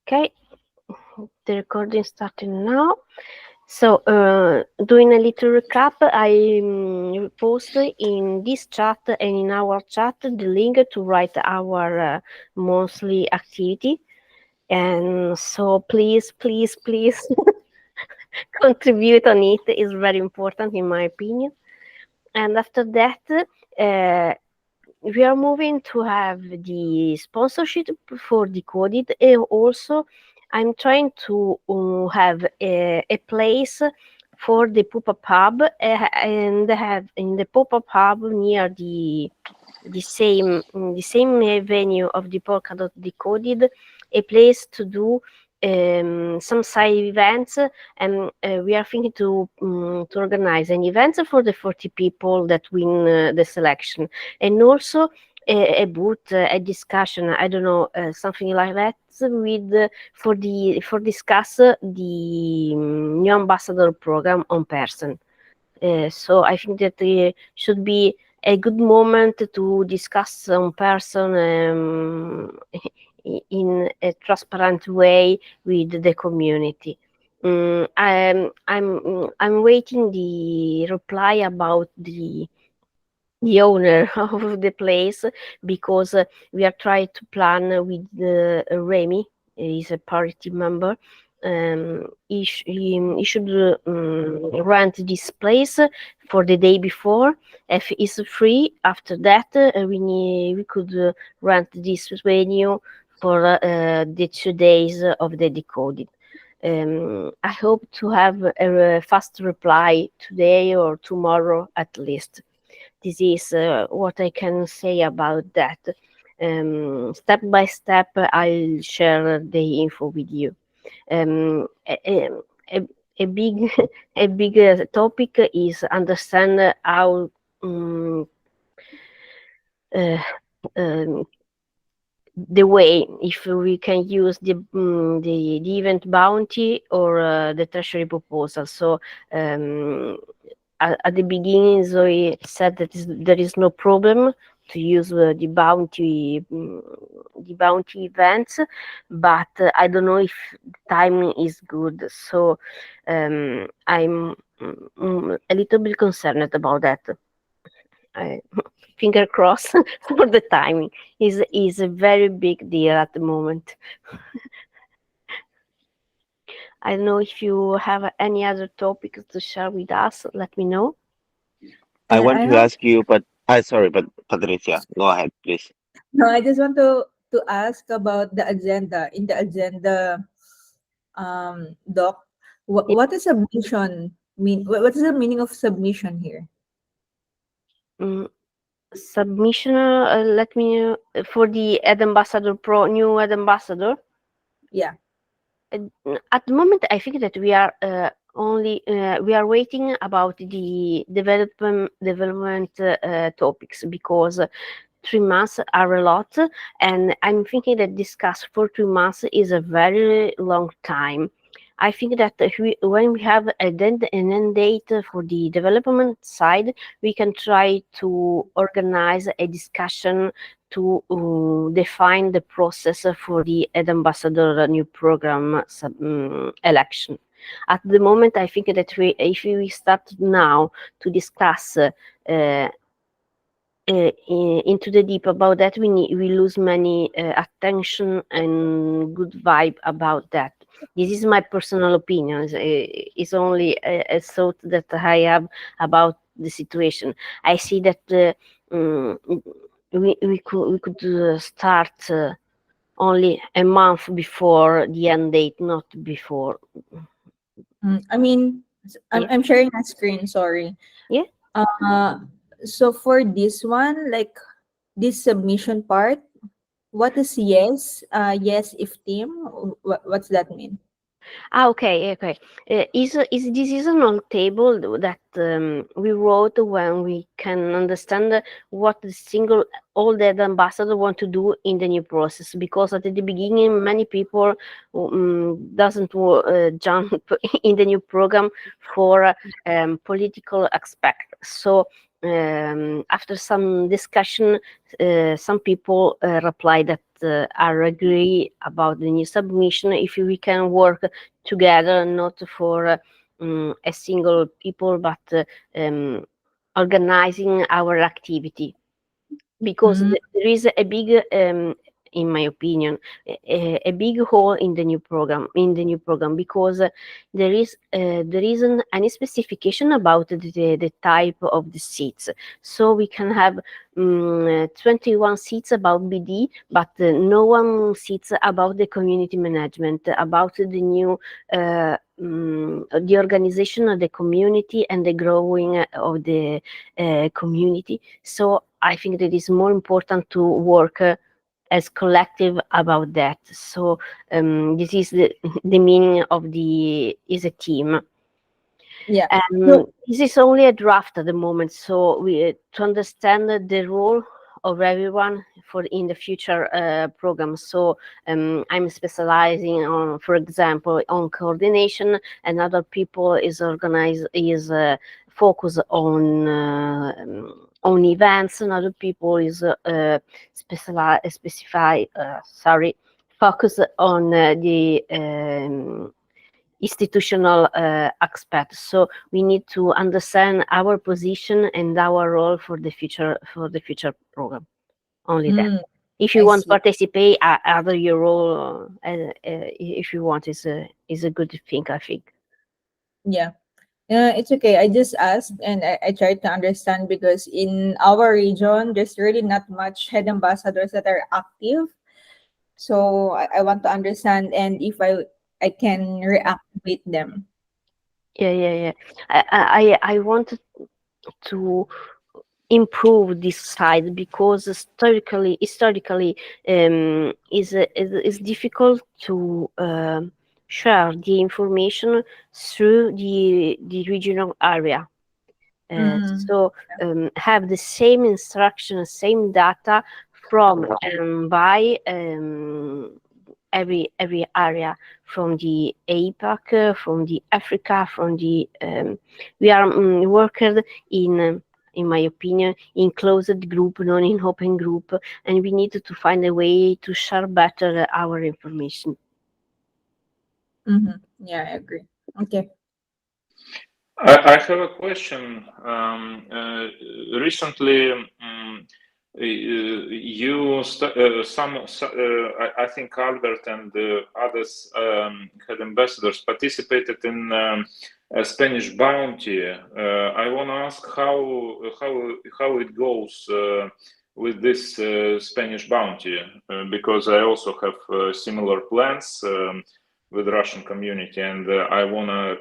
Okay, the recording starting now. So, doing a little recap, I posted in this chat and in our chat the link to write our monthly activity. And so, please contribute on it. It's very important, in my opinion. And after that, we are moving to have the sponsorship for Decoded, and also I'm trying to have a place for the pop-up hub, and have in the pop-up hub near the same venue of the Polkadot Decoded, a place to do some side events, and we are thinking to organize an event for the 40 people that win the selection, and also a booth, a discussion, I don't know, something like that, with for discuss the new ambassador program on person. So I think that should be a good moment to discuss on person in a transparent way with the community. I'm waiting the reply about the owner of the place, because we are trying to plan with Remy. He's a party member. He should rent this place for the day before. If it's free, after that we could rent this venue for the 2 days of the Decoded. I hope to have a fast reply today or tomorrow at least. This is what I can say about that. Step by step, I'll share the info with you. A big a big topic is understand how the way if we can use the event bounty or the treasury proposal. So at the beginning, Zoe said that there is no problem to use the bounty events, but I don't know if timing is good. So I'm a little bit concerned about that. Finger crossed for the timing. Is a very big deal at the moment. I don't know if you have any other topics to share with us. Let me know. I Yeah, want I to have ask you, but sorry, but Patricia, go ahead, please. no. I just want to ask about the agenda. In the agenda, doc, what is submission mean? What is the meaning of submission here? Submission. Let me for the Ad Ambassador Pro new Ad Ambassador. Yeah. At the moment, I think that we are only we are waiting about the development topics, because 3 months are a lot, and I'm thinking that discuss for 3 months is a very long time. I think that when we have an end date for the development side, we can try to organize a discussion to define the process for the Ad Ambassador new program election. At the moment, I think that if we start now to discuss into the deep about that, we lose many attention and good vibe about that. This is my personal opinion. It's only a thought that I have about the situation. I see that we could start only a month before the end date, not before. I mean, Yeah. I'm sharing my screen. Sorry. Yeah. So for this one, like this submission part, what is yes? Yes, if team. What's that mean? Okay. Is this is an old table that we wrote when we can understand what the single all the ambassador want to do in the new process, because at the beginning many people doesn't jump in the new program for political aspect. So after some discussion, some people reply that are agree about the new submission, if we can work together, not for a single people, but organizing our activity, because there is a big in my opinion a big hole in the new program, because there isn't any specification about the type of the seats. So we can have 21 seats about BD, but no one seats about the community management, about the new the organization of the community and the growing of the community. So I think that it's more important to work as collective about that. So this is the meaning of the is a team. Yeah. This is only a draft at the moment, so we to understand the role of everyone for in the future programs. So I'm specializing on, for example, on coordination, and other people is focus on events, and other people is focus on the institutional aspect. So we need to understand our position and our role for the future program. Only that. If you I want see. to participate, other your role, if you want, is a good thing, I think. Yeah. It's okay. I just asked and I tried to understand, because in our region, there's really not much head ambassadors that are active. So I want to understand, and if I can reactivate them. Yeah. I wanted to improve this side, because historically is difficult to share the information through the regional area. So have the same instruction, same data from by every area, from the APAC, from the Africa, from the we are worked in my opinion, in closed group, not in open group, and we need to find a way to share better our information. Yeah, I agree. Okay. I have a question. Recently, I think Albert and others had ambassadors participated in a Spanish bounty. I want to ask how it goes with this Spanish bounty, because I also have similar plans with the Russian community, and I wanna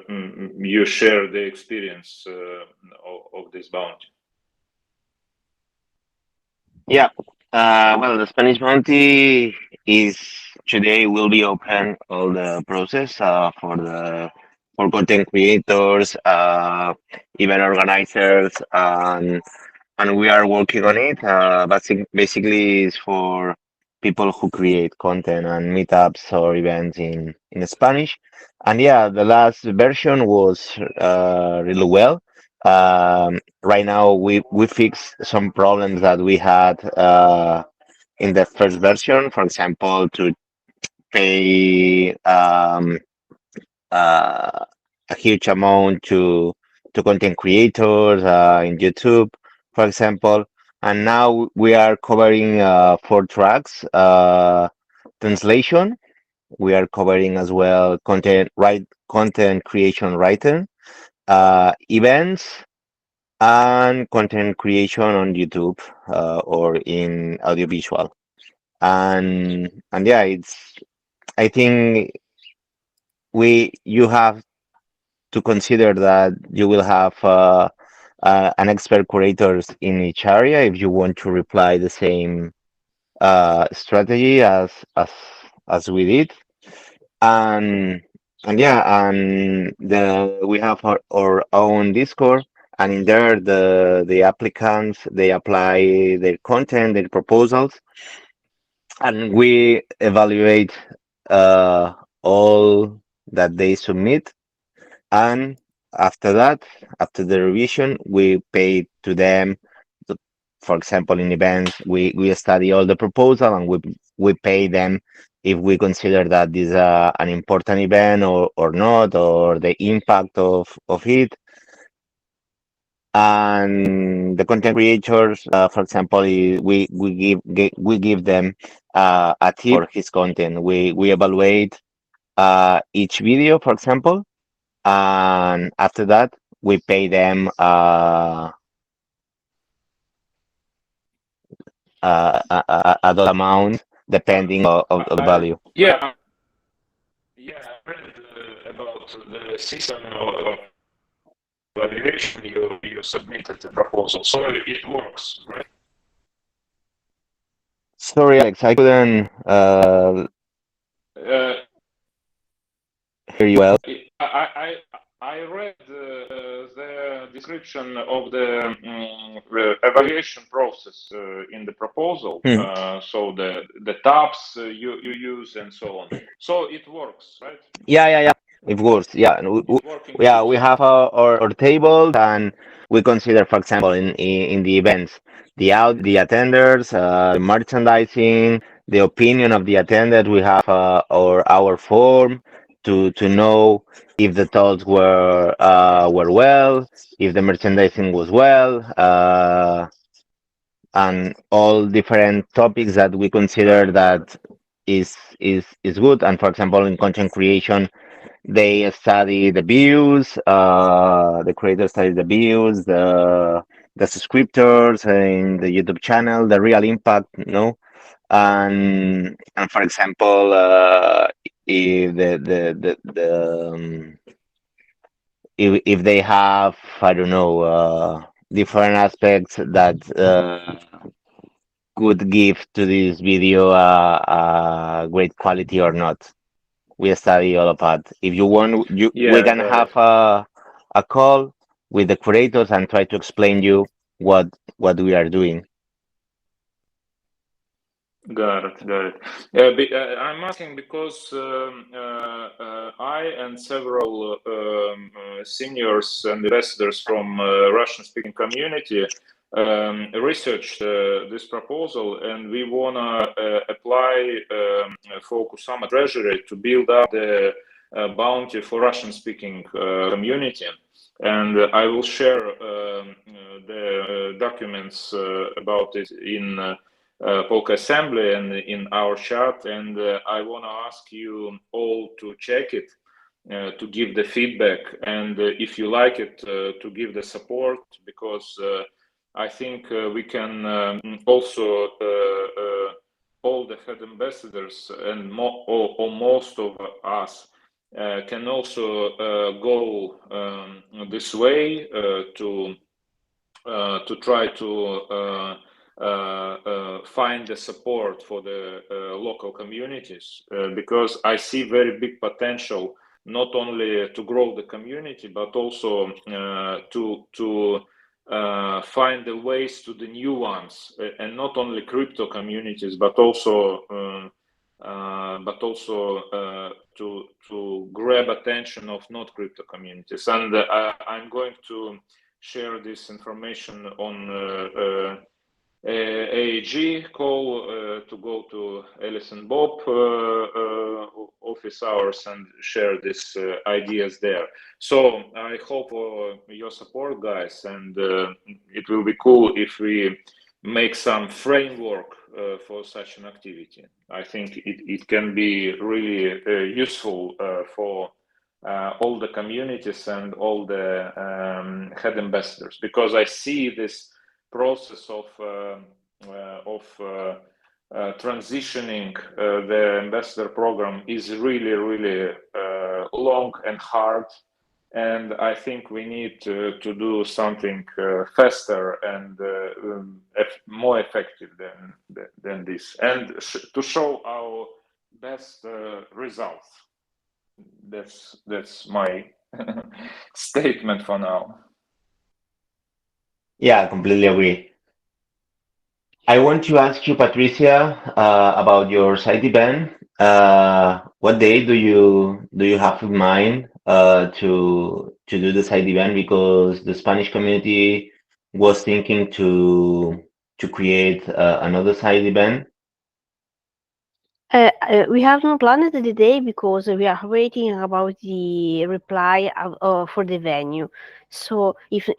you share the experience of this bounty. Yeah. Well, the Spanish Bounty is today will be open all the process for content creators, event organizers, and we are working on it. Basically, is for people who create content and meetups or events in Spanish. And yeah, the last version was really well. Right now, we fixed some problems that we had in the first version. For example, to pay a huge amount to content creators in YouTube, for example. And now we are covering 4 tracks: translation. We are covering as well content creation writing, events, and content creation on YouTube or in audiovisual. And yeah, I think you have to consider that you will have an expert curators in each area if you want to reply the same strategy as we did. And yeah, and we have our own Discord, and in there the applicants, they apply their content, their proposals, and we evaluate all that they submit. And after that, after the revision, we pay to them. For example, in events, we study all the proposal, and we pay them if we consider that this is an important event or not, or the impact of it. And the content creators, for example, we give them a tip for his content. We evaluate each video, for example, and after that we pay them a dollar amount depending of the value. Yeah, I read about the system of valuation you submitted the proposal, so it works, right? Sorry, Alex, I couldn't Uh, hear you well. I read the description of the evaluation process in the proposal. So the tabs you use and so on. So it works, right? Yeah. It works. Yeah, and It's working yeah, good. we have our tables, and we consider, for example, in the events, the attenders, the merchandising, the opinion of the attended. We have our form to know if the talks were well, if the merchandising was well, and all different topics that we consider that is good. And for example, in content creation, they study the views, the creators study the views, the subscriptors in the YouTube channel, the real impact, and for example, if if they have, I don't know, different aspects that could give to this video great quality or not. We study all of that. If you want, we can have a call with the creators and try to explain you what we are doing. Got it. I'm asking because I and several seniors and investors from Russian-speaking community researched this proposal, and we wanna apply for Kusama Treasury to build up the bounty for Russian-speaking community. And I will share the documents about it in Polka Assembly and in our chat, and I want to ask you all to check it, to give the feedback, and if you like it, to give the support, because I think we can also all the head ambassadors and or most of us can also go this way to try to find the support for the local communities, because I see very big potential not only to grow the community but also to find the ways to the new ones, and not only crypto communities but also to grab attention of not crypto communities. And I'm going to share this information on AAG call, to go to Alice and Bob office hours and share these ideas there. So I hope your support, guys, and it will be cool if we make some framework for such an activity. I think it can be really useful for all the communities and all the head ambassadors, because I see this process of transitioning the ambassador program is really long and hard, and I think we need to do something faster and more effective than this, and to show our best results. That's my statement for now. Yeah, I completely agree. I want to ask you, Patricia, about your side event. What day do you have in mind to do the side event? Because the Spanish community was thinking to create another side event. We have not planned the day because we are waiting about the reply for the venue. So if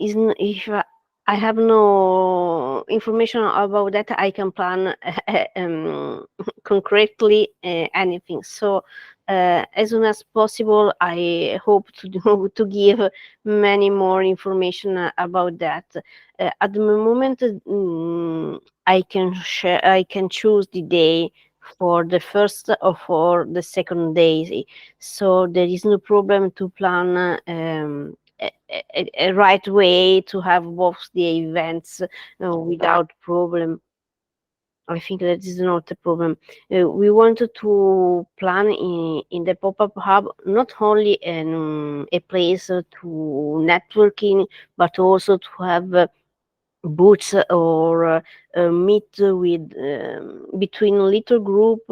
I have no information about that, I can plan concretely anything. So as soon as possible, I hope to to give many more information about that. At the moment, I can share. I can choose the day for the first or for the second day. So there is no problem to plan a right way to have both the events without problem. I think that is not a problem. We wanted to plan in the pop-up hub not only a place to networking, but also to have booths or meet with between little group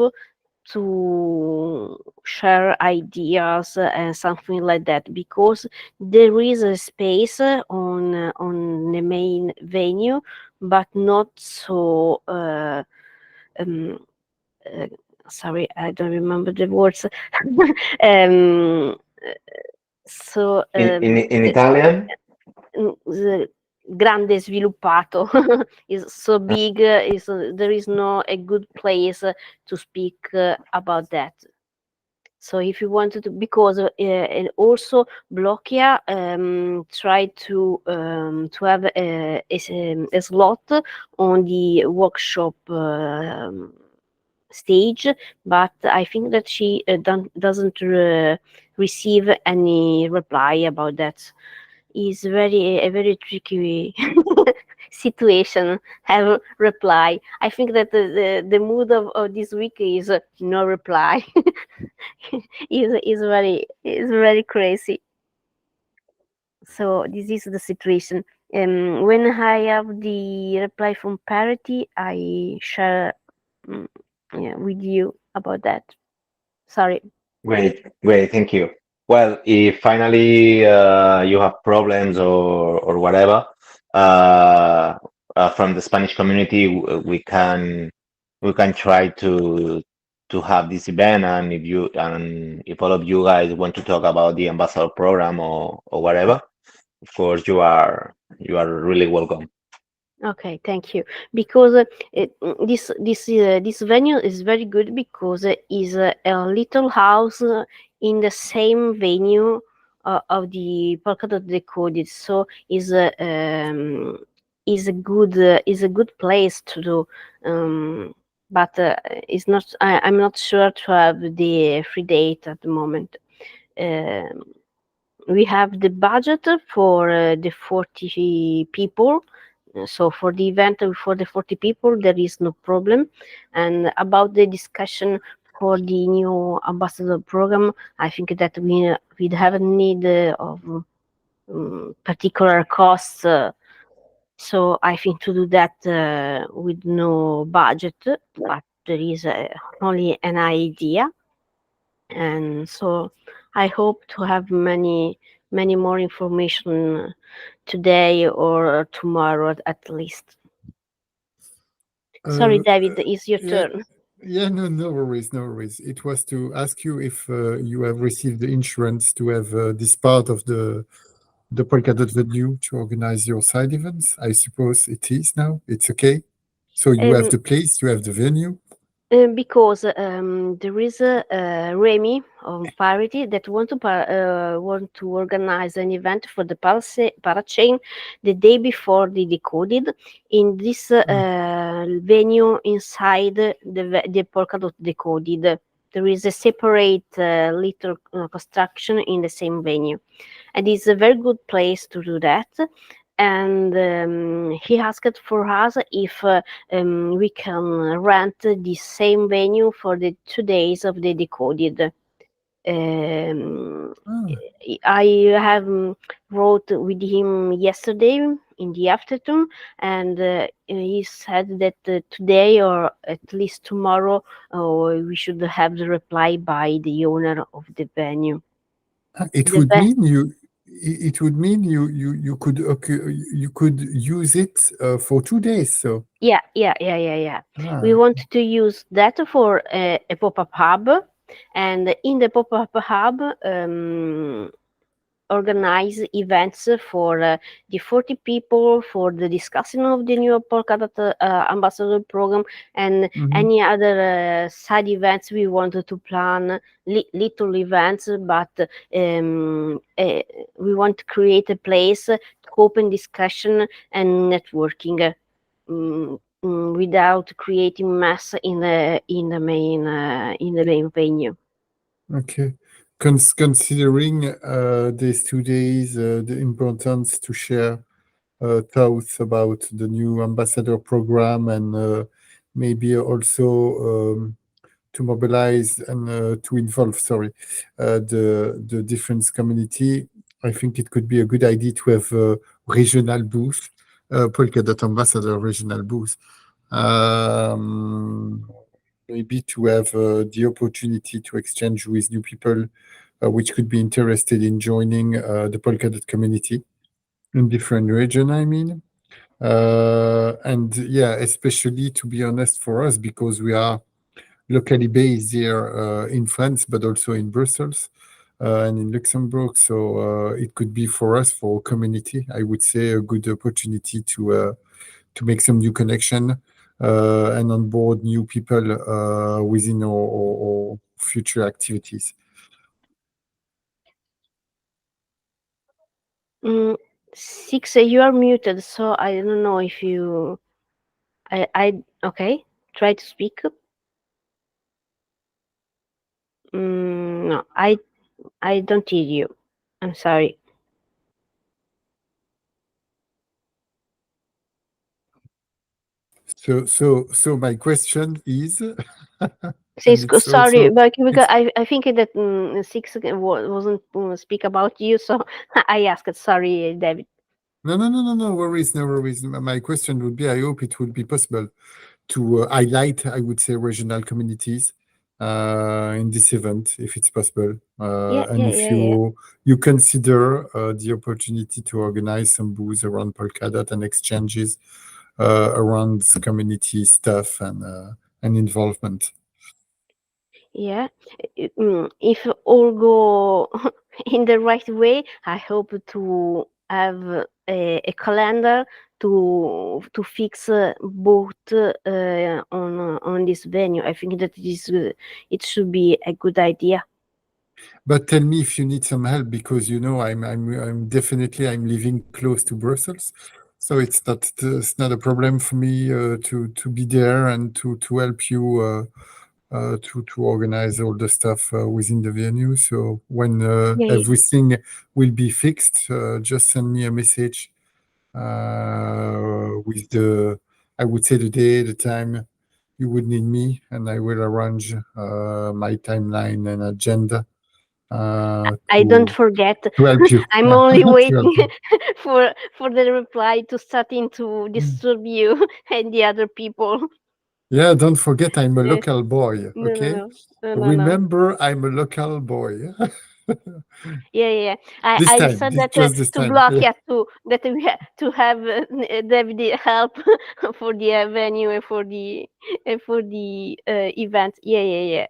to share ideas and something like that, because there is a space on the main venue, but not so um, uh, sorry, I don't remember the words. um, so In Italian? the grande sviluppato is so big, there is no a good place to speak about that. So if you wanted to, because and also Blockia tried to have a slot on the workshop stage, but I think that she doesn't receive any reply about that. Is a very tricky situation. Have reply. I think that the mood of this week is no reply. is very crazy. So this is the situation. When I have the reply from Parity, I share with you about that. Sorry. Great, great, thank you. Well, if finally you have problems or whatever from the Spanish community, we can try to have this event, and if all of you guys want to talk about the ambassador program or whatever, of course you are really welcome. Okay, thank you. Because this venue is very good because it is a little house in the same venue of the Polkadot Decoded. So is a good place to do. But it's not. I'm not sure to have the free date at the moment. Um, we have the budget for the 40 people. So for the event for the 40 people, there is no problem. And about the discussion for the new ambassador program, I think that we'd have a need of particular costs. So I think to do that with no budget, but there is only an idea. And so I hope to have many more information today or tomorrow at least. Sorry, David, it's your turn. Yeah, no worries, no worries. It was to ask you if you have received the insurance to have this part of the Polkadot venue to organize your side events. I suppose it is now. It's okay. So you have the place, you have the venue. Because there is Remy on Parity that want to organize an event for the Parachain the day before the Decoded in this venue inside the Polkadot Decoded. There is a separate little construction in the same venue, and it's a very good place to do that. And he asked for us if we can rent the same venue for the 2 days of the Decoded. I have wrote with him yesterday in the afternoon, and he said that today or at least tomorrow we should have the reply by the owner of the venue. It would mean it would mean you could use it for 2 days. So Yeah. We want to use that for a pop-up hub, and in the pop-up hub, organize events for the 40 people for the discussion of the new Polkadot ambassador program, and any other side events we wanted to plan, little events, but we want to create a place to open discussion and networking. Without creating mess in the main venue. Okay. Considering these 2 days, the importance to share thoughts about the new ambassador program, and maybe also to mobilize and to involve, the different community, I think it could be a good idea to have a regional booth, Polkadot ambassador regional booth. Maybe to have the opportunity to exchange with new people which could be interested in joining the Polkadot community in different region, I mean. And yeah, especially to be honest for us, because we are locally based here in France, but also in Brussels and in Luxembourg. So it could be for us, for our community, I would say, a good opportunity to make some new connection and onboard new people within our future activities. Six, you are muted, so I don't know if you. Okay. Try to speak. No, I don't hear you. I'm sorry. So my question is. Cisco, sorry, also, but because I think that Six wasn't speak about you, so I asked. Sorry, David. No worries, no worries. My question would be, I hope it would be possible to highlight, I would say, regional communities in this event, if it's possible. If you consider the opportunity to organize some booths around Polkadot and exchanges around community stuff and involvement. Yeah, if all go in the right way, I hope to have a calendar to fix both on this venue. I think that it should be a good idea. But tell me if you need some help, because I'm definitely living close to Brussels, so it's not a problem for me to be there and to help you to organize all the stuff within the venue. So when everything will be fixed, just send me a message with I would say the day, the time you would need me, and I will arrange my timeline and agenda. I don't forget. To help you. I'm only waiting for the reply to starting to disturb you and the other people. Yeah, don't forget I'm a local boy. Okay, No. Remember, I'm a local boy. Yeah. This I time, said that just this to time. block Yeah. that we have to have David help for the venue and for the event. Yeah.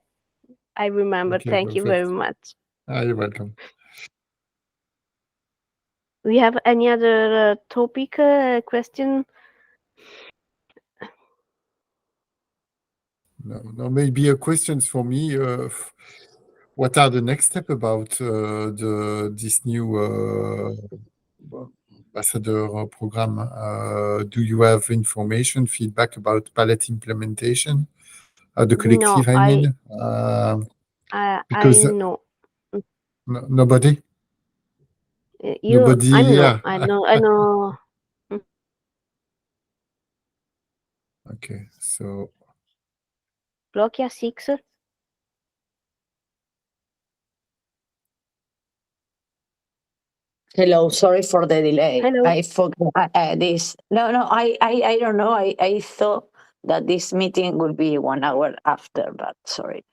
I remember. Okay, Thank you very perfect. much. You're welcome. We have any other topic question? No, maybe a questions for me. What are the next step about this new ambassador program? Do you have information, feedback about palette implementation? The collective, I mean? Because I know. nobody? Nobody, yeah. I know. Okay, so. Blokia 6. Hello, sorry for the delay. Hello. I forgot this. No, I don't know. I thought that this meeting would be 1 hour after, but sorry.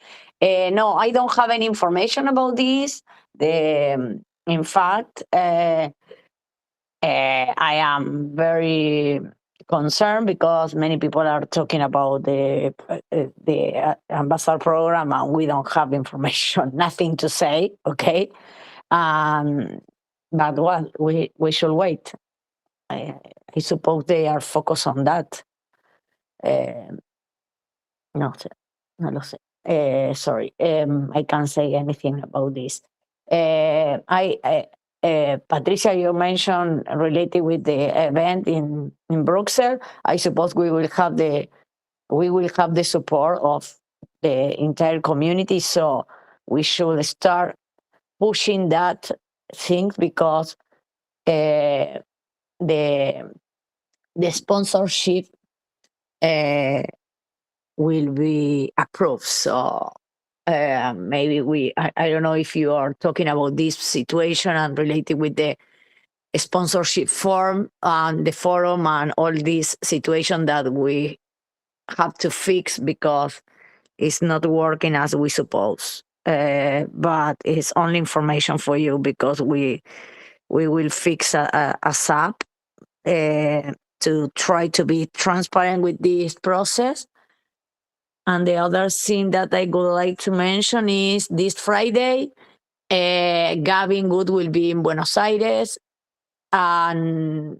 No, I don't have any information about this. The in fact, I am very concerned because many people are talking about the ambassador program, and we don't have information, nothing to say. Okay, but well, we should wait. I suppose they are focused on that. No sé, no lo sé. Sorry, I can't say anything about this. Patricia, you mentioned related with the event in Brussels. I suppose we will have the support of the entire community, so we should start pushing that thing because the sponsorship will be approved. So maybe I don't know if you are talking about this situation and related with the sponsorship form and the forum and all this situation that we have to fix because it's not working as we suppose. But it's only information for you because we will fix a SAP to try to be transparent with this process. And the other thing that I would like to mention is this Friday, Gavin Good will be in Buenos Aires, and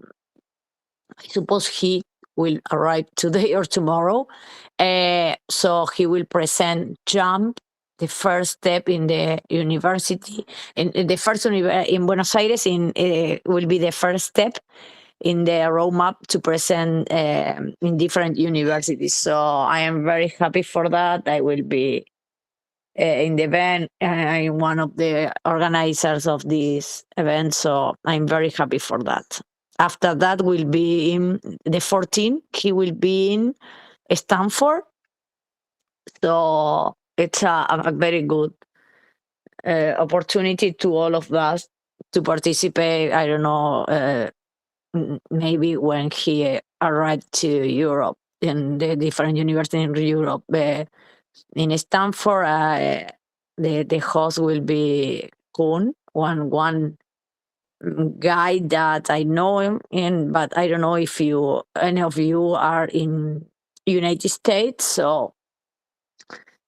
I suppose he will arrive today or tomorrow. So he will present JUMP, the first step in the university. In the first in Buenos Aires will be the first step in the roadmap to present in different universities. So I am very happy for that. I will be in the event. I'm one of the organizers of this event, so I'm very happy for that. After that will be in the 14th. He will be in Stanford. So it's a very good opportunity to all of us to participate. I don't know, maybe when he arrived to Europe in the different universities in Europe. In Stanford, the host will be Kuhn, one guy that I know him but I don't know if any of you are in United States. So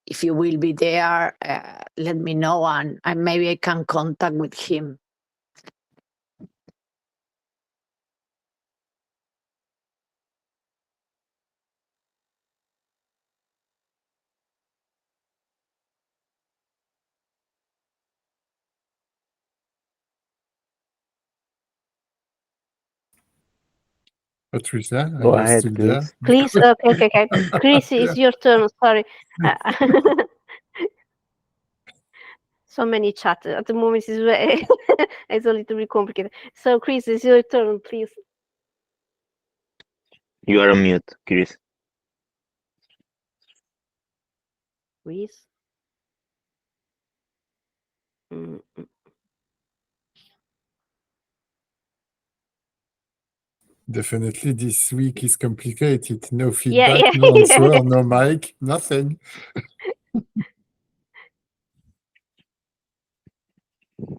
if you will be there, let me know and maybe I can contact with him. Patricia, Go are you ahead, still there? Chris. Please, okay. Chris, it's your turn. Sorry. So many chat at the moment is very it's a little bit complicated. So Chris, it's your turn, please. You are on mute, Chris. Chris. Mm. Definitely this week is complicated. No Yeah, feedback, no answer, no mic, nothing.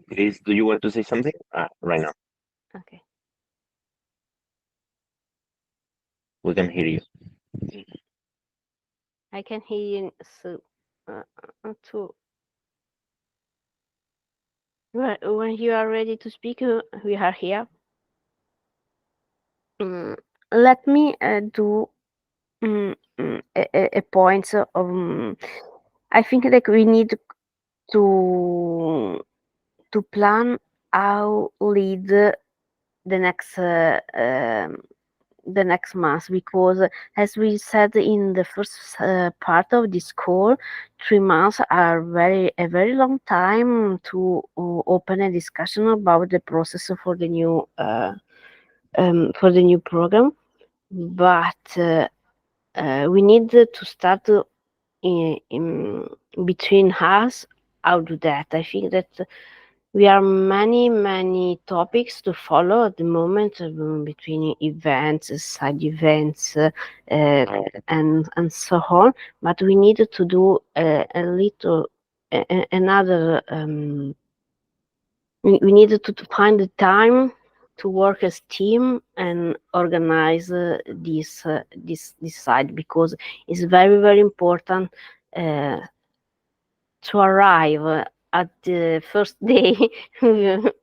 Chris, do you want to say something? Right now, Okay. we can hear you. I can hear you. So, too. When you are ready to speak, we are here. Let me do a point of. I think that we need to plan how lead the next month, because as we said in the first part of this call, 3 months are a very long time to open a discussion about the process for the new program, but we need to start in between us how to do that. I think that we are many topics to follow at the moment, between events, side events, and so on. But we need to do a little another we needed to find the time to work as team and organize this side, because it's very important to arrive at the first day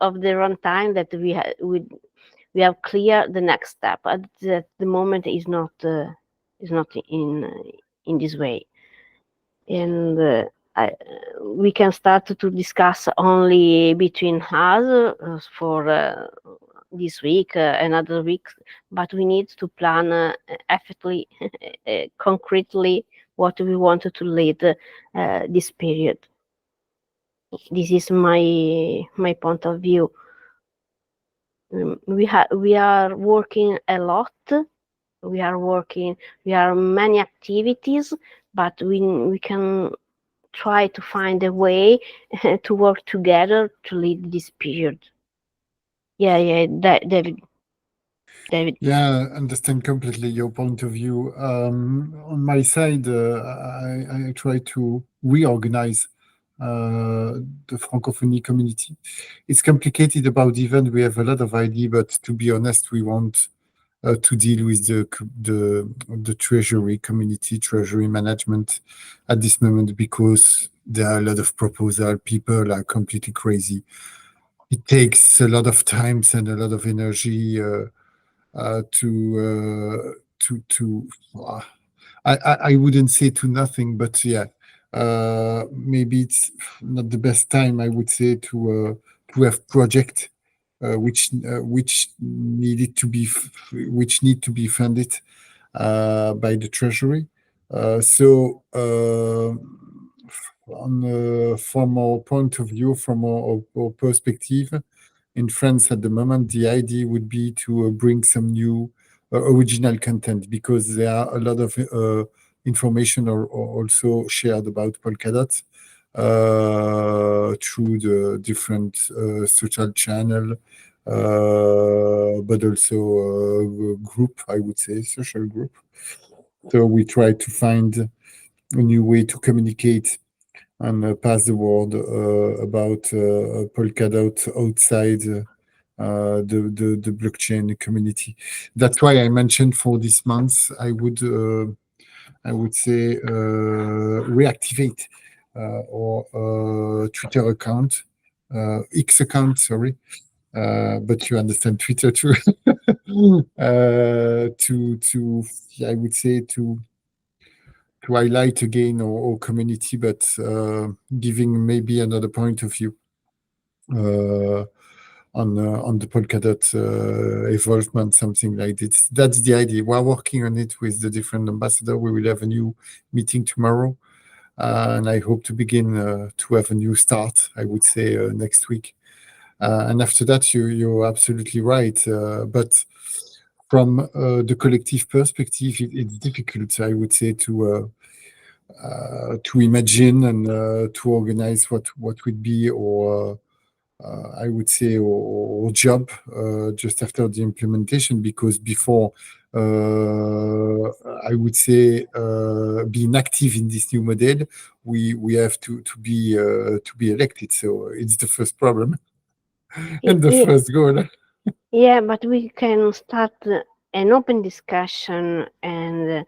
of the runtime, that we have clear the next step. At the moment is not in this way, and we can start to discuss only between us for this week, another week, but we need to plan effectively, concretely, what we want to lead this period. This is my point of view. We are working a lot. We are many activities, but we can try to find a way to work together to lead this period. Yeah, David. Yeah, I understand completely your point of view. On my side, I try to reorganize the Francophonie community. It's complicated about event. We have a lot of idea, but to be honest, we want to deal with the treasury community, treasury management at this moment, because there are a lot of proposals. People are completely crazy. It takes a lot of time and a lot of energy I wouldn't say to nothing, but yeah, maybe it's not the best time, I would say, to have project which need to be funded by the treasury. From our point of view, from our perspective, in France at the moment, the idea would be to bring some new original content, because there are a lot of information are also shared about Polkadot through the different social channel, but also group, I would say, social group. So we try to find a new way to communicate and pass the word about Polkadot outside the blockchain community. That's why I mentioned for this month, I would say reactivate our Twitter account, X account, sorry. But you understand Twitter too. I would say to highlight again our community, but giving maybe another point of view on the Polkadot evolvement, something like this. That's the idea. We're working on it with the different ambassadors. We will have a new meeting tomorrow, and I hope to begin to have a new start, I would say, next week. And after that, you're absolutely right. But from the collective perspective, it's difficult, I would say, to imagine and to organize what would be, or I would say, or job just after the implementation, because before, I would say, being active in this new model, we have to be elected. So it's the first problem and the first goal. Yeah, but we can start an open discussion and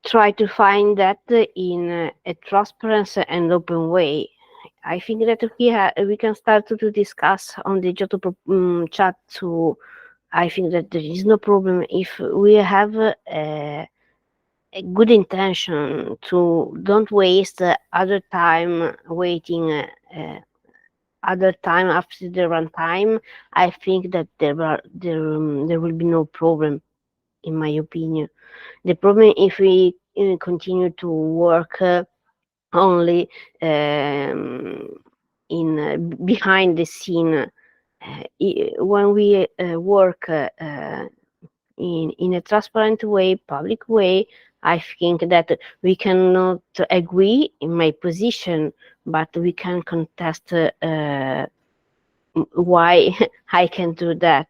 try to find that in a transparent and open way. I think that we can start to discuss on the Giotto chat too. I think that there is no problem if we have a good intention to don't waste other time waiting. Other time after the runtime. I think that there will be no problem, in my opinion. The problem if we continue to work only in behind the scene. When we work in a transparent way, public way, I think that we cannot agree in my position, but we can contest why I can do that.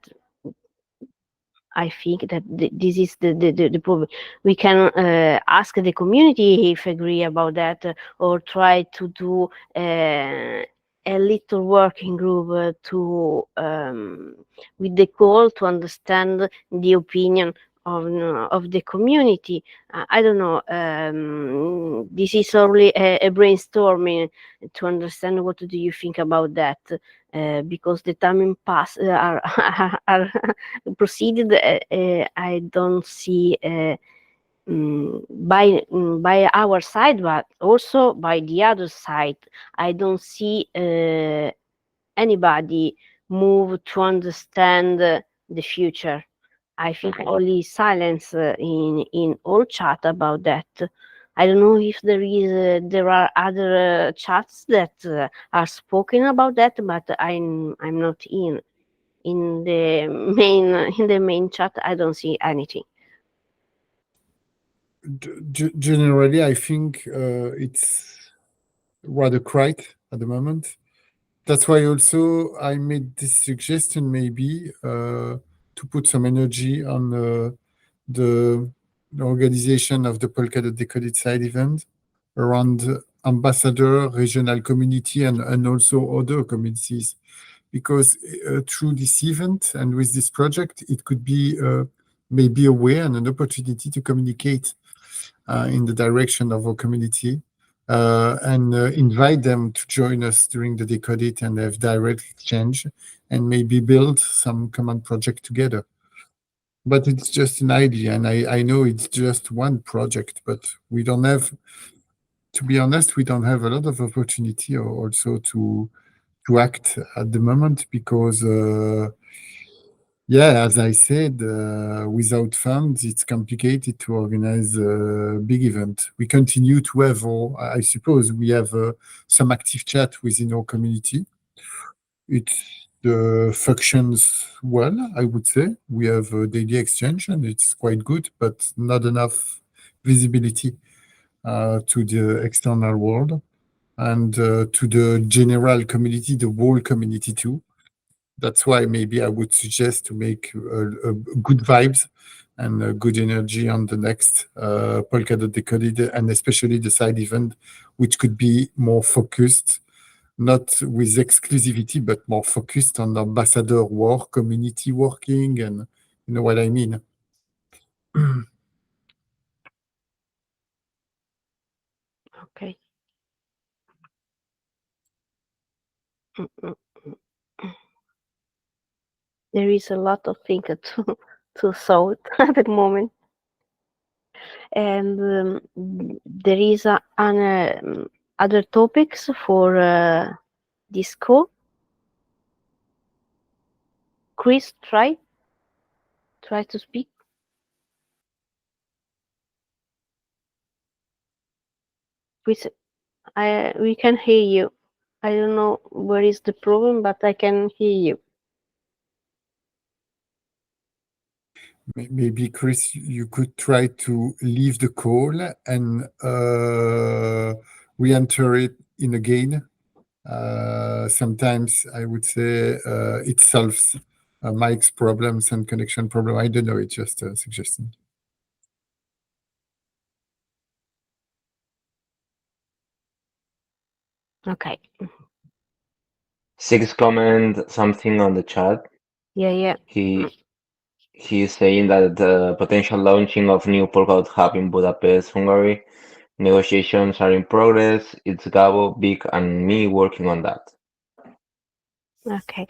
I think that this is the problem. We can ask the community if agree about that, or try to do a a little working group with the goal to understand the opinion of the community. I don't know. This is only a brainstorming to understand what do you think about that, because the time pass are proceeded. I don't see. By our side, but also by the other side, I don't see anybody move to understand the future. I think only silence in all chat about that. I don't know if there are other chats that are spoken about that, but I'm not in the main chat. I don't see anything. Generally, I think it's rather quiet at the moment. That's why also I made this suggestion maybe to put some energy on the organization of the Polkadot Decoded side event around ambassador, regional community, and also other communities. Because through this event and with this project, it could be maybe a way and an opportunity to communicate in the direction of our community and invite them to join us during the Decoded and have direct exchange and maybe build some common project together. But it's just an idea, and I know it's just one project, but we don't have, to be honest, we don't have a lot of opportunity also to act at the moment because yeah, as I said, without funds, it's complicated to organize a big event. We continue to have, I suppose, we have some active chat within our community. It functions well, I would say. We have a daily exchange and it's quite good, but not enough visibility to the external world and to the general community, the whole community too. That's why maybe I would suggest to make good vibes and good energy on the next Polkadot Decoded, and especially the side event, which could be more focused, not with exclusivity, but more focused on ambassador work, community working, and you know what I mean. Okay. There is a lot of things to solve at the moment, and there is other topics for this call. Chris, try to speak. Chris, we can hear you. I don't know where is the problem, but I can hear you. Maybe, Chris, you could try to leave the call and re-enter it in again. Sometimes I would say it solves Mike's problems and connection problem. I don't know, it's just a suggestion. Okay. Six comment something on the chat. Yeah. He's saying that the potential launching of new Polkadot hub in Budapest, Hungary. Negotiations are in progress. It's Gabo, Vic, and me working on that. Okay.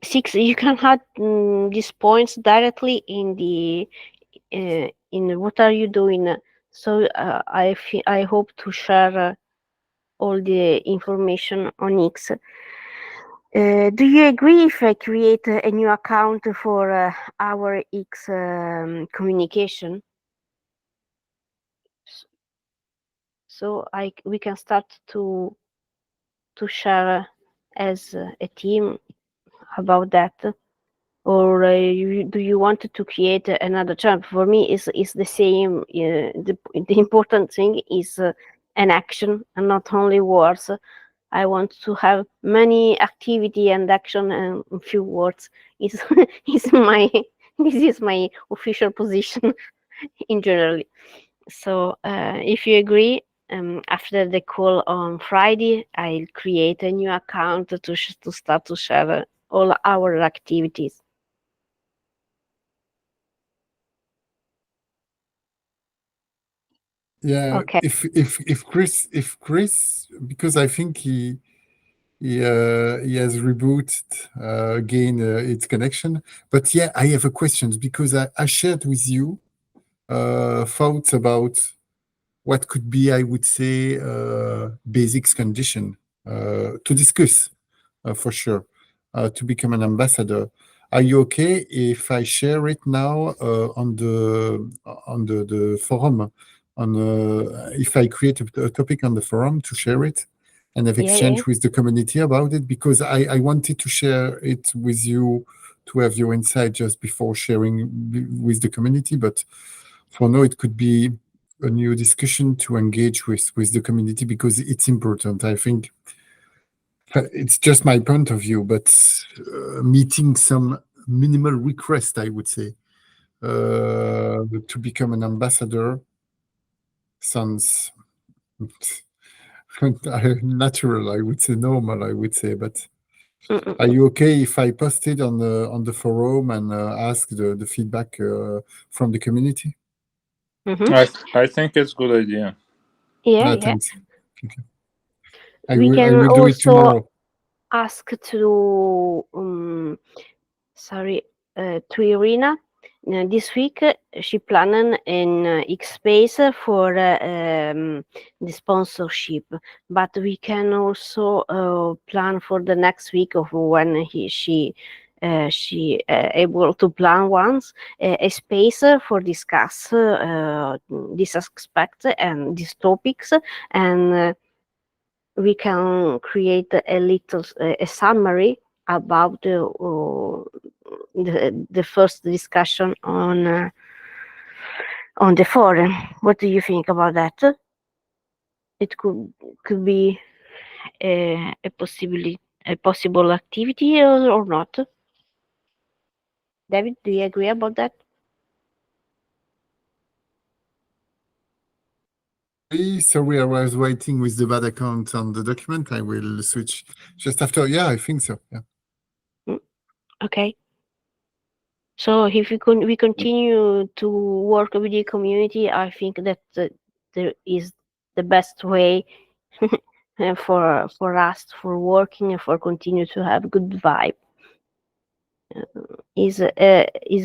Six, you can add these points directly in the in what are you doing. So I hope to share all the information on X. Do you agree if I create a new account for our X communication? So we can start to share as a team about that, or do you want to create another channel? For me, is the same. The important thing is an action and not only words. I want to have many activity and action and a few words. Is my this is my official position in general. So if you agree, after the call on Friday, I'll create a new account to start to share all our activities. Yeah, Okay. if Chris, because I think he has rebooted again its connection. But yeah, I have a question because I shared with you thoughts about what could be, I would say, basics condition to discuss for sure to become an ambassador. Are you okay if I share it now on the forum? If I create a topic on the forum to share it and have exchange with the community about it, because I wanted to share it with you to have your insight just before sharing with the community. But for now, it could be a new discussion to engage with the community because it's important. I think it's just my point of view, but meeting some minimal request, I would say, to become an ambassador sounds natural, I would say, normal, I would say. But are you okay if I post it on the forum and ask the feedback from the community? I think it's a good idea. Yeah, Thanks. Okay. I We will can do it also tomorrow. ask to Irina. This week she planned in X-Space for the sponsorship, but we can also plan for the next week of when she able to plan once a space for discuss this aspect and these topics, and we can create a little a summary about the first discussion on the forum. What do you think about that? It could be a possible activity or not. David, do you agree about that? Sorry, I was waiting with the bad account on the document. I will switch just after. Yeah, I think so. Yeah. Okay. So if we continue to work with the community, I think that there is the best way for us for working and for continue to have good vibe. Is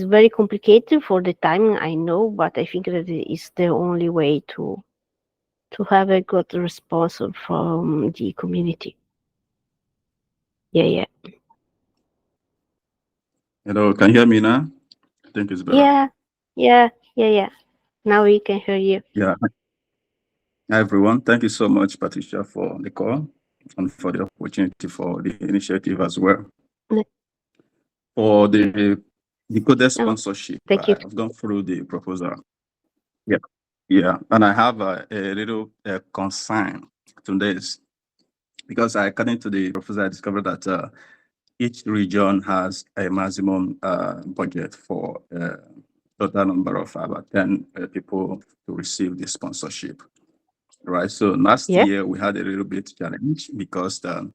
very complicated for the timing, I know, but I think that it is the only way to have a good response from the community. Yeah. Hello, can you hear me now? I think it's better. Yeah. Now we can hear you. Yeah. Hi, everyone. Thank you so much, Patricia, for the call and for the opportunity for the initiative as well. For the decoded sponsorship, thank you. I've gone through the proposal. Yeah. And I have a little concern to this because according to the proposal, I discovered that each region has a maximum budget for total number of about 10 people to receive the sponsorship, right? So last year we had a little bit challenge because the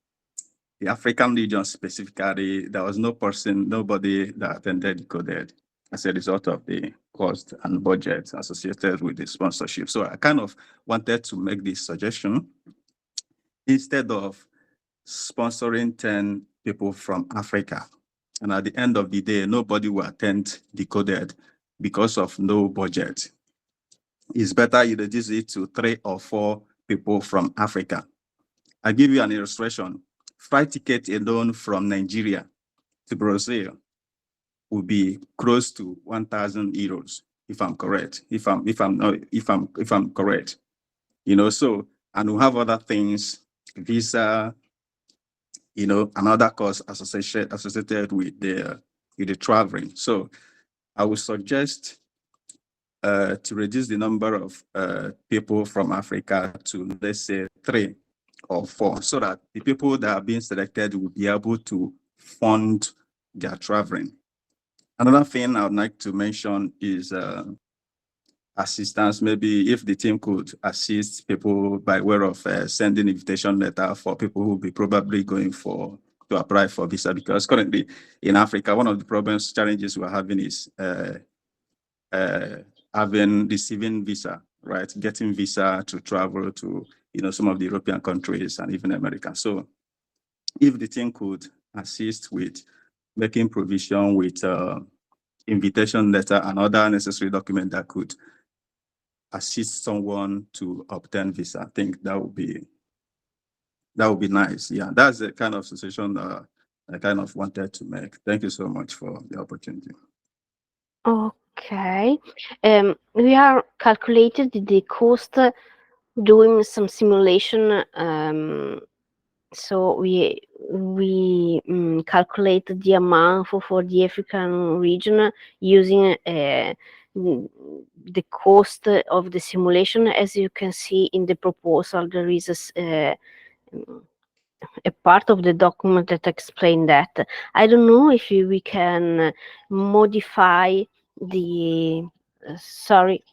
African region specifically, there was nobody that attended Decoded as a result of the cost and budget associated with the sponsorship. So I kind of wanted to make this suggestion. Instead of sponsoring 10 people from Africa, and at the end of the day, nobody will attend Decoded because of no budget. It's better you reduce it to 3 or 4 people from Africa. I'll give you an illustration. Flight ticket alone from Nigeria to Brazil will be close to 1,000 euros, if I'm correct. If I'm correct, So, and we'll have other things, visa, another cost associated with the traveling. So, I would suggest to reduce the number of people from Africa to, let's say, 3 or 4, so that the people that are being selected will be able to fund their traveling. Another thing I would like to mention is assistance. Maybe if the team could assist people by way of sending invitation letter for people who will be probably going to apply for visa, because currently in Africa, one of the challenges we're having is receiving visa, right? Getting visa to travel to, some of the European countries and even America. So if the team could assist with making provision with invitation letter and other necessary document that could assist someone to obtain visa, I think that would be nice. Yeah, that's the kind of suggestion I kind of wanted to make. Thank you so much for the opportunity. Okay. We are calculated the cost doing some simulation. So we calculate the amount for the African region using the cost of the simulation. As you can see in the proposal, there is a part of the document that explain that. I don't know if we can modify the sorry,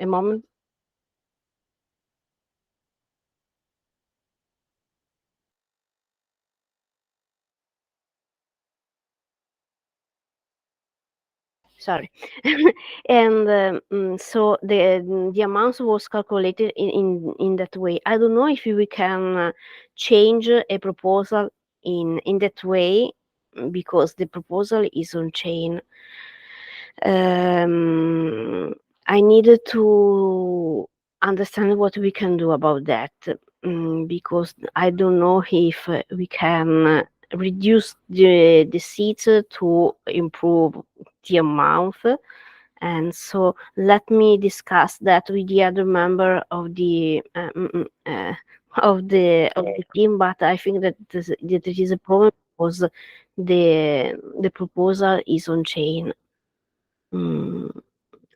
a moment. Sorry. And so the amount was calculated in that way. I don't know if we can change a proposal in that way, because the proposal is on chain. I needed to understand what we can do about that, because I don't know if we can reduce the seats to improve the amount. And so let me discuss that with the other member of the team. But I think that there is a problem because the proposal is on chain.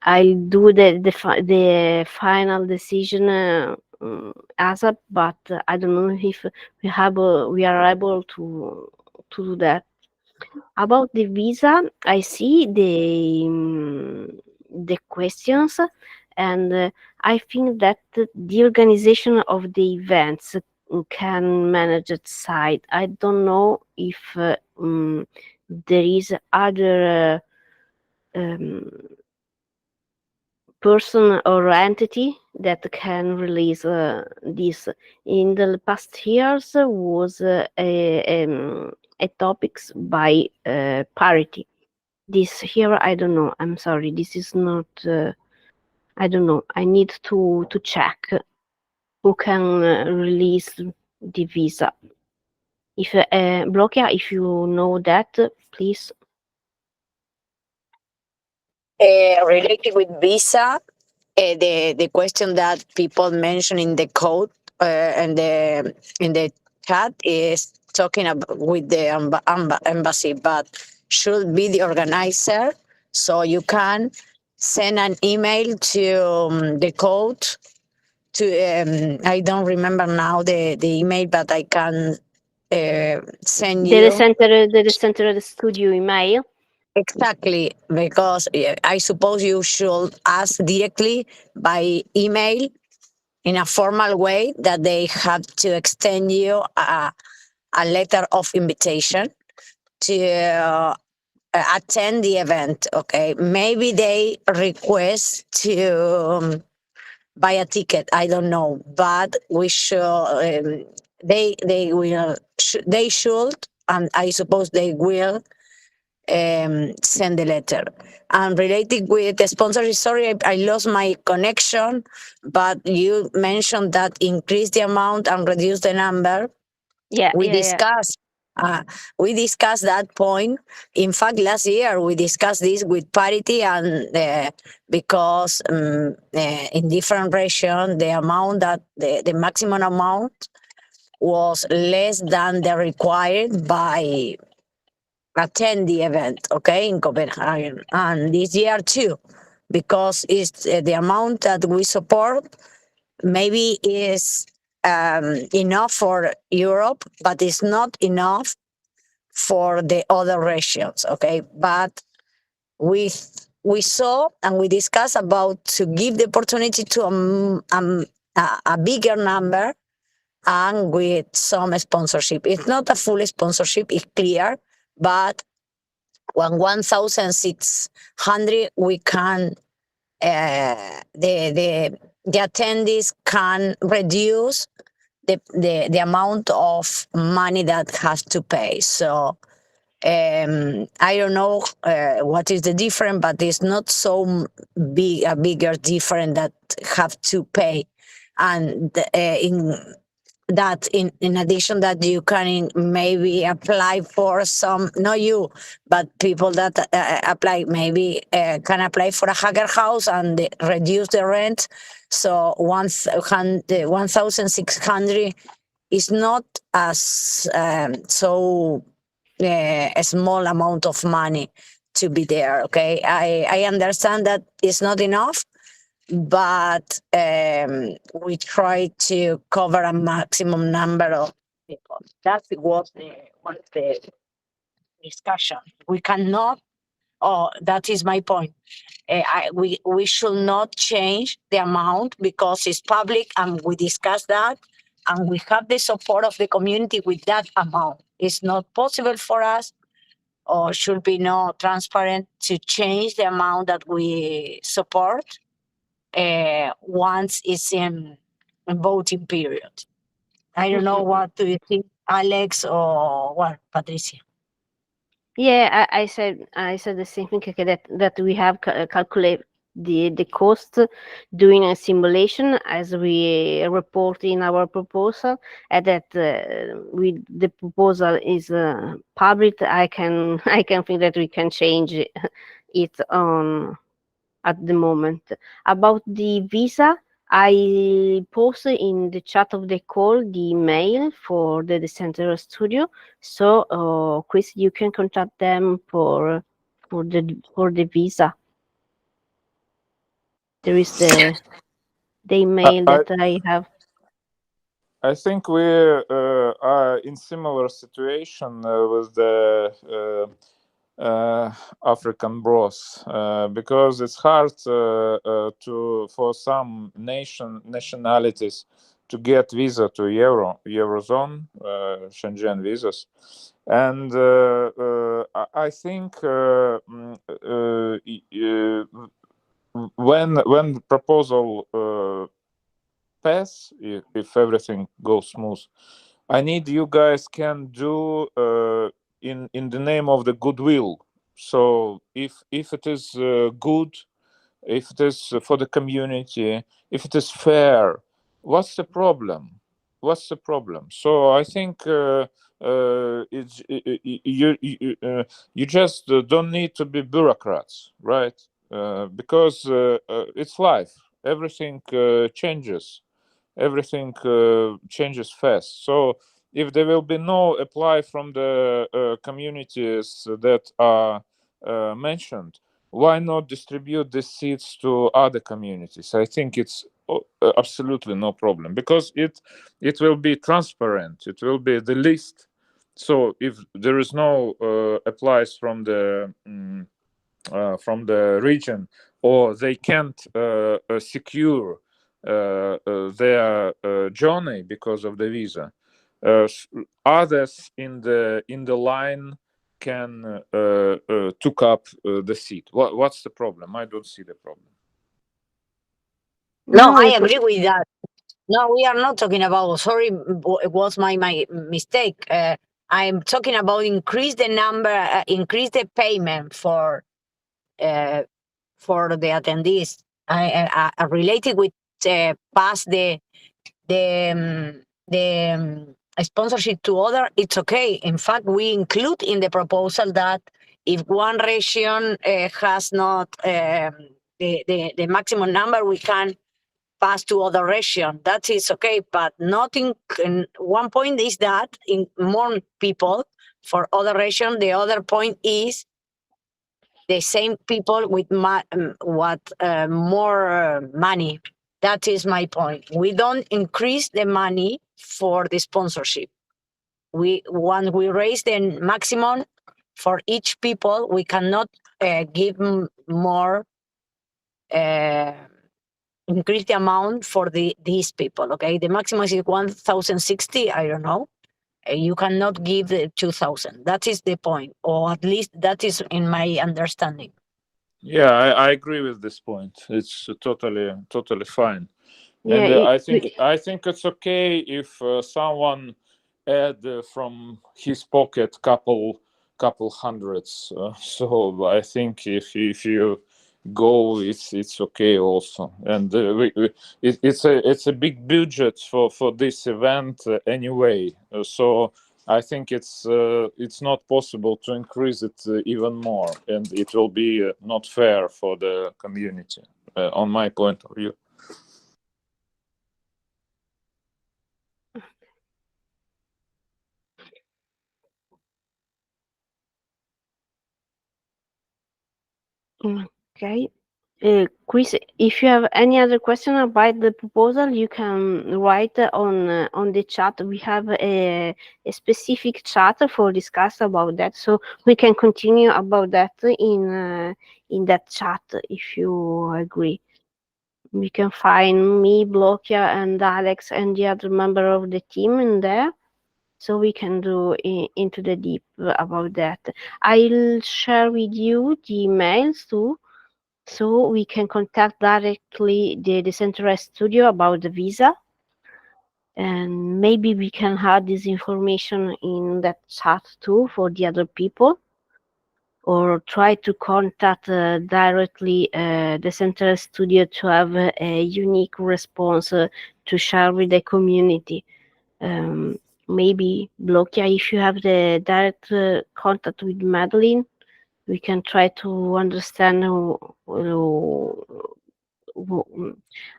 I'll do the final decision ASAP, but I don't know if we are able to do that. About the visa, I see the questions, and I think that the organization of the events can manage that side. I don't know if there is other person or entity that can release this. In the past years was a topics by parity. This here I don't know. I'm sorry. This is not. I don't know. I need to check who can release the visa. If Blokia, if you know that, please. Related with visa, the question that people mention in the code and in the chat is talking about with the embassy, but should be the organizer. So you can send an email to the code to I don't remember now the email, but I can send you The center studio email. Exactly, because I suppose you should ask directly by email in a formal way that they have to extend you a letter of invitation to attend the event. Okay, maybe they request to buy a ticket. I don't know, but we should. They will. They should, and I suppose they will send the letter. And related with the sponsorship, sorry, I lost my connection, but you mentioned that increase the amount and reduce the number. We discussed that point. In fact, last year we discussed this with parity, and because in different regions the amount that the maximum amount was less than the required by attend the event, okay, in Copenhagen, and this year too, because it's the amount that we support maybe is enough for Europe, but it's not enough for the other regions, okay? But with we saw and we discussed about to give the opportunity to a bigger number and with some sponsorship. It's not a full sponsorship, it's clear, but 1,600 we can the attendees can reduce the amount of money that has to pay. So I don't know what is the difference, but it's not so big a bigger difference that have to pay, and in addition that you can maybe apply for some, not you, but people that apply maybe can apply for a hacker house and reduce the rent. So 1,600 is not as so a small amount of money to be there. Okay, I understand that it's not enough, but we try to cover a maximum number of people. That was the discussion. We cannot. Oh, that is my point. We should not change the amount because it's public, and we discussed that, and we have the support of the community with that amount. It's not possible for us, or should be not transparent, to change the amount that we support once it's in voting period. I don't know, what do you think, Alex, or what, Patricia? Yeah, I said the same thing, okay, that we have calculated the cost doing a simulation as we report in our proposal, and that with the proposal is public. I can think that we can change it on at the moment. About the visa, I posted in the chat of the call the email for the Decentral Studio. So, Chris, you can contact them for the visa. There is the email that I have. I think we are in similar situation with the African bros, because it's hard for some nationalities to get visa to Eurozone, Schengen visas, and I think when the proposal pass, if everything goes smooth, I need you guys can do in the name of the goodwill. So if it is good, if it is for the community, if it is fair, what's the problem? What's the problem? So I think it's you just don't need to be bureaucrats, right? Because it's life. Everything changes. Everything changes fast. So if there will be no apply from the communities that are mentioned, why not distribute the seats to other communities? I think it's absolutely no problem, because it will be transparent. It will be the list. So if there is no applies from the region, or they can't secure their journey because of the visa, others in the line can took up the seat. What's the problem? I don't see the problem. No, I agree with that. No, we are not talking about. Sorry, it was my mistake. I'm talking about increase the number, increase the payment for the attendees. I related with pass the sponsorship to other. It's okay. In fact, we include in the proposal that if one region has not the maximum number, we can pass to other region. That is okay, but not in one point is that in more people for other region. The other point is the same people with more money. That is my point. We don't increase the money for the sponsorship. Once we raise the maximum for each people, we cannot give more, increase the amount for these people. Okay, the maximum is 1,060. I don't know. You cannot give the 2,000. That is the point, or at least that is in my understanding. Yeah, I agree with this point. It's totally fine. Yeah, And it- I think it's okay if someone add from his pocket couple hundreds. So I think if you go, it's okay also. And it's a big budget for this event anyway. So I think it's not possible to increase it even more, and it will be not fair for the community, on my point of view. okay. Chris, if you have any other question about the proposal, you can write on the chat. We have a specific chat for discuss about that, so we can continue about that in that chat if you agree. We can find me, Blokia, and Alex, and the other member of the team in there, so we can do into the deep about that. I'll share with you the emails too, so we can contact directly the decentralized studio about the visa, and maybe we can add this information in that chat too for the other people, or try to contact directly the central studio to have a unique response to share with the community. Maybe Blokia, if you have the direct contact with Madeline, we can try to understand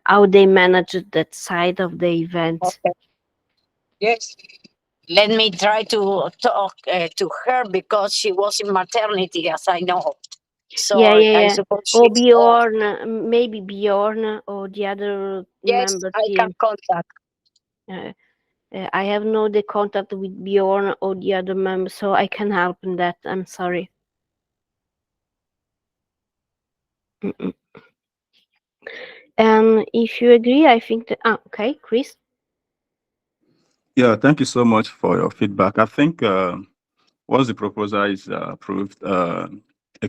how they manage that side of the event. Okay. Yes. Let me try to talk to her because she was in maternity, as I know. So Yeah. I suppose Or she's off. Bjorn, maybe Bjorn or the other Yes, member I team. can contact. I have no the contact with Bjorn or the other members, so I can help in that. I'm sorry. And if you agree, I think that okay, Chris. Yeah, thank you so much for your feedback. I think once the proposal is approved, a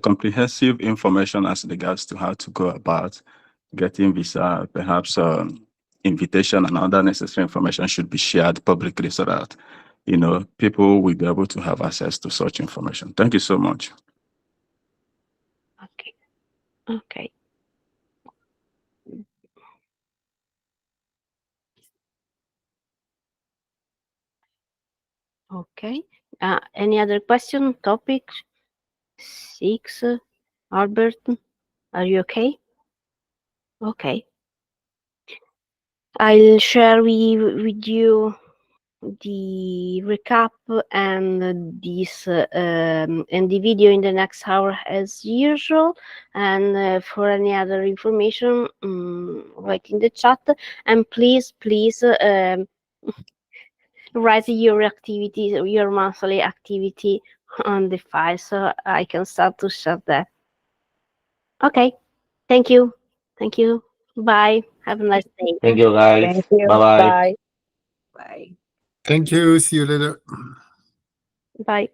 comprehensive information as regards to how to go about getting visa, perhaps invitation and other necessary information should be shared publicly so that people will be able to have access to such information. Thank you so much. Okay. Okay. Any other question? Topic 6. Albert, are you okay? Okay. I'll share with you the recap and this and the video in the next hour as usual. And for any other information, write in the chat. And please write your activity, your monthly activity on the file, so I can start to share that. Okay. Thank you. Bye. Have a nice day. Thank you, guys. Thank you. Bye-bye. Bye. Bye. Thank you. See you later. Bye.